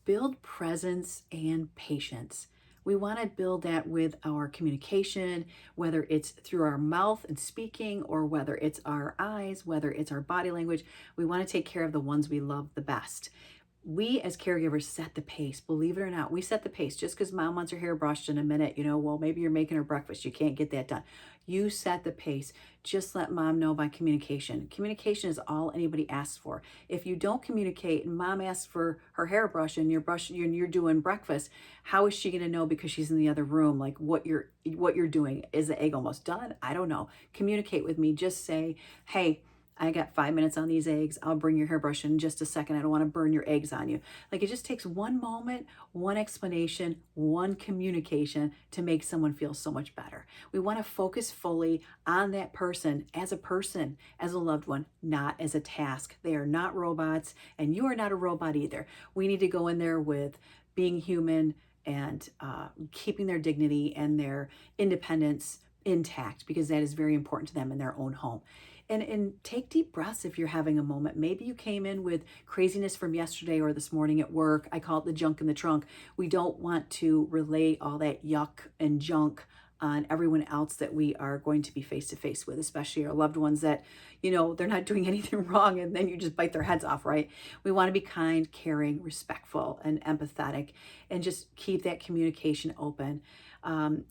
build presence and patience. We want to build that with our communication, whether it's through our mouth and speaking, or whether it's our eyes, whether it's our body language. We want to take care of the ones we love the best. We as caregivers set the pace. Believe it or not, we set the pace. Just because mom wants her hair brushed in a minute, well, maybe you're making her breakfast, you can't get that done. You set the pace. Just let mom know by communication. Communication is all anybody asks for. If you don't communicate and mom asks for her hair brush and you're doing breakfast, how is she going to know because she's in the other room like what you're doing? Is the egg almost done? I don't know. Communicate with me. Just say, "Hey, I got 5 minutes on these eggs. I'll bring your hairbrush in just a second. I don't want to burn your eggs on you." Like, it just takes one moment, one explanation, one communication to make someone feel so much better. We want to focus fully on that person, as a loved one, not as a task. They are not robots, and you are not a robot either. We need to go in there with being human and keeping their dignity and their independence intact, because that is very important to them in their own home. And take deep breaths if you're having a moment. Maybe you came in with craziness from yesterday or this morning at work. I call it the junk in the trunk. We don't want to relay all that yuck and junk on everyone else that we are going to be face to face with, especially our loved ones that, they're not doing anything wrong and then you just bite their heads off, right? We want to be kind, caring, respectful, and empathetic, and just keep that communication open.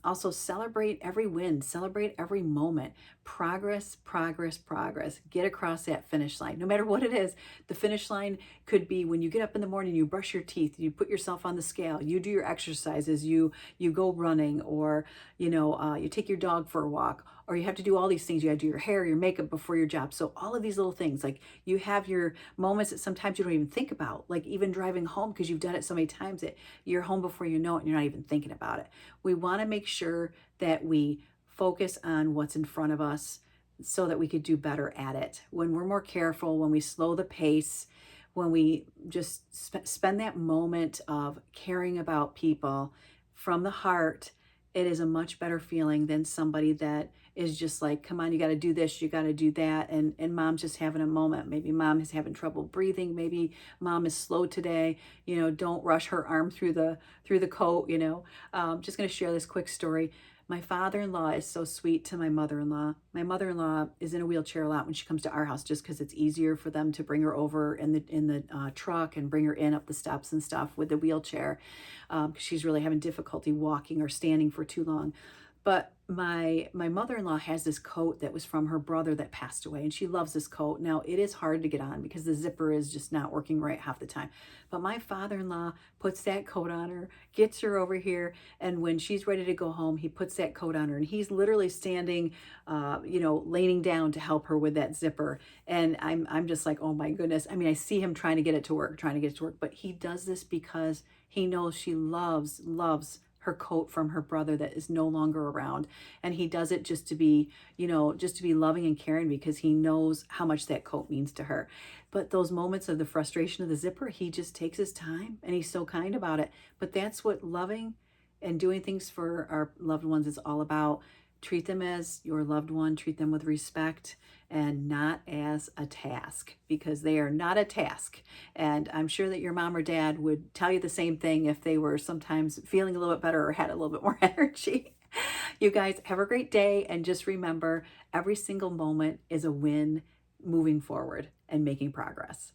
Also, celebrate every win, celebrate every moment. Progress, progress, progress. Get across that finish line. No matter what it is, the finish line could be when you get up in the morning, you brush your teeth, you put yourself on the scale, you do your exercises, you go running, or you take your dog for a walk, or you have to do all these things. You got to do your hair, your makeup before your job. So all of these little things, like, you have your moments that sometimes you don't even think about, like even driving home, because you've done it so many times that you're home before you know it and you're not even thinking about it. We want to make sure that we focus on what's in front of us so that we could do better at it. When we're more careful, when we slow the pace, when we just spend that moment of caring about people from the heart, it is a much better feeling than somebody that is just like, "Come on, you got to do this, you got to do that," and mom's just having a moment. Maybe mom is having trouble breathing, maybe mom is slow today. Don't rush her arm through the coat. Just going to share this quick story. My father-in-law is so sweet to my mother-in-law. My mother-in-law is in a wheelchair a lot when she comes to our house, just because it's easier for them to bring her over in the truck and bring her in up the steps and stuff with the wheelchair, because she's really having difficulty walking or standing for too long. But my mother-in-law has this coat that was from her brother that passed away, and she loves this coat. Now, it is hard to get on because the zipper is just not working right half the time. But my father-in-law puts that coat on her, gets her over here, and when she's ready to go home, he puts that coat on her, and he's literally standing, leaning down to help her with that zipper. And I'm just like, oh my goodness. I mean, I see him trying to get it to work, but he does this because he knows she loves her coat from her brother that is no longer around. And he does it just to be loving and caring, because he knows how much that coat means to her. But those moments of the frustration of the zipper, he just takes his time and he's so kind about it. But that's what loving and doing things for our loved ones is all about. Treat them as your loved one, treat them with respect and not as a task, because they are not a task. And I'm sure that your mom or dad would tell you the same thing if they were sometimes feeling a little bit better or had a little bit more energy. You guys have a great day, and just remember, every single moment is a win moving forward and making progress.